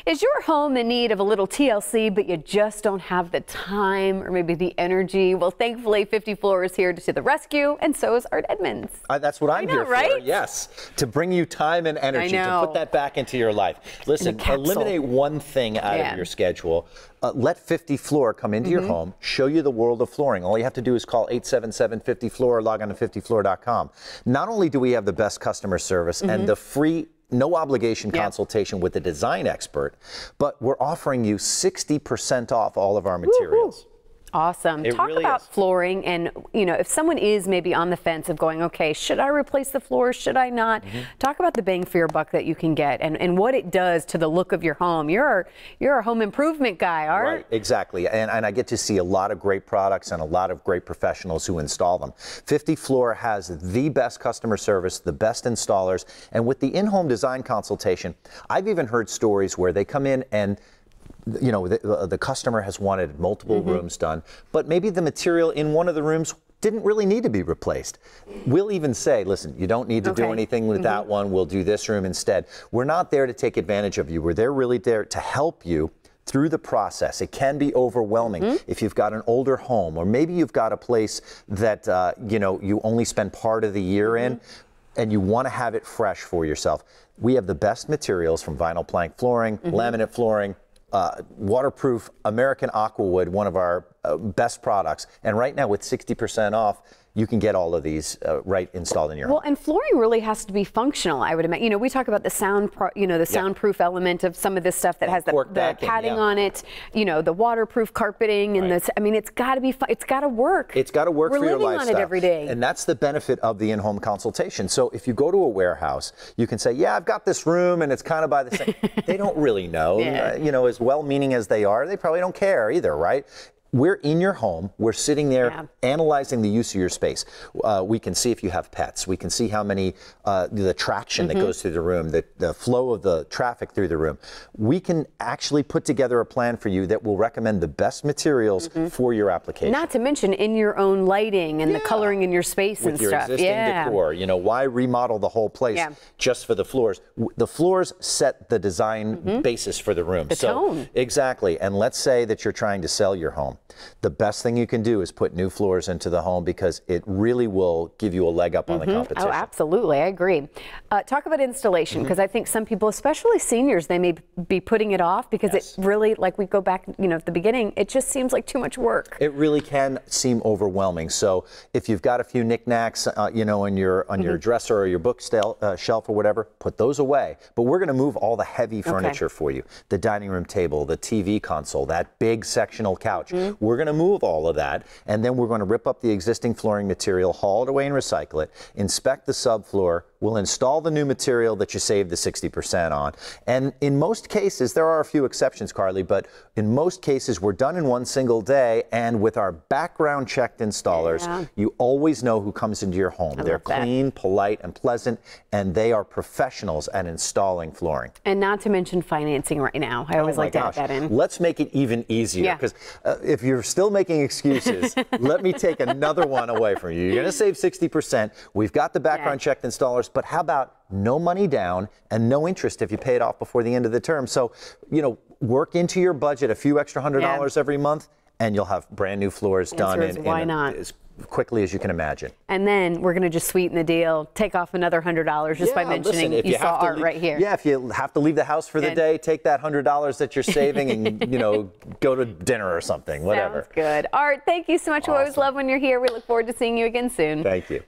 Is your home in need of a little TLC, but you just don't have the time or maybe the energy? Well, thankfully, 50 Floor is here to the rescue, and so is Art Edmonds. That's what I'm here right? for, yes. To bring you time and energy, to put that back into your life. Listen, eliminate one thing out of your schedule. Let 50 Floor come into your home, show you the world of flooring. All you have to do is call 877-50-FLOOR or log on to 50floor.com. Not only do we have the best customer service and the free no obligation consultation with the design expert, but we're offering you 60% off all of our materials. Awesome. Talk about flooring, and if someone is maybe on the fence of going, okay, should I replace the floor? Should I not? Talk about the bang for your buck that you can get and what it does to the look of your home. You're a home improvement guy, Art. Right, exactly. And I get to see a lot of great products and a lot of great professionals who install them. 50 Floor has the best customer service, the best installers, and with the in-home design consultation, I've even heard stories where they come in and the customer has wanted multiple rooms done, but maybe the material in one of the rooms didn't really need to be replaced. We'll even say, listen, you don't need to do anything with that one. We'll do this room instead. We're not there to take advantage of you. We're really there to help you through the process. It can be overwhelming if you've got an older home, or maybe you've got a place that you only spend part of the year in, and you want to have it fresh for yourself. We have the best materials, from vinyl plank flooring, laminate flooring, waterproof American Aquawood, one of our best products. And right now, with 60% off, you can get all of these right installed in your home. Well, and flooring really has to be functional, I would imagine. We talk about the soundproof element of some of this stuff that has the padding on it, the waterproof carpeting, and this. I mean, it's got to be. It's got to work. It's got to work for your lifestyle. We're living on it every day. And that's the benefit of the in-home consultation. So if you go to a warehouse, you can say, yeah, I've got this room and it's kind of by the same. They don't really know. As well-meaning as they are, they probably don't care either, right? We're in your home. We're sitting there analyzing the use of your space. We can see if you have pets. We can see how many, the traction that goes through the room, the flow of the traffic through the room. We can actually put together a plan for you that will recommend the best materials for your application. Not to mention in your own lighting and the coloring in your space and with stuff. With your existing decor. Why remodel the whole place just for the floors? The floors set the design basis for the room. The tone. Exactly. And let's say that you're trying to sell your home. The best thing you can do is put new floors into the home, because it really will give you a leg up on the competition. Oh, absolutely. I agree. Talk about installation, because I think some people, especially seniors, they may be putting it off because it really, like we go back, at the beginning, it just seems like too much work. It really can seem overwhelming. So if you've got a few knickknacks, on your dresser or your bookshelf or whatever, put those away. But we're going to move all the heavy furniture for you. The dining room table, the TV console, that big sectional couch. We're going to move all of that, and then we're going to rip up the existing flooring material, haul it away and recycle it, inspect the subfloor. We'll install the new material that you saved the 60% on. And in most cases, there are a few exceptions, Carly, but in most cases, we're done in one single day. And with our background checked installers, you always know who comes into your home. They're clean, polite, and pleasant, and they are professionals at installing flooring. And not to mention financing right now. I always like to add that in. Let's make it even easier, because if you're still making excuses, let me take another one away from you. You're going to save 60%. We've got the background checked installers, but how about no money down and no interest if you pay it off before the end of the term? So, work into your budget a few extra $100 every month, and you'll have brand new floors done in as quickly as you can imagine. And then we're going to just sweeten the deal, take off another $100 just by mentioning you saw Art right here. Yeah, if you have to leave the house for the day, take that $100 that you're saving and, go to dinner or something, whatever. Sounds good. Art, thank you so much. We always love when you're here. We look forward to seeing you again soon. Thank you.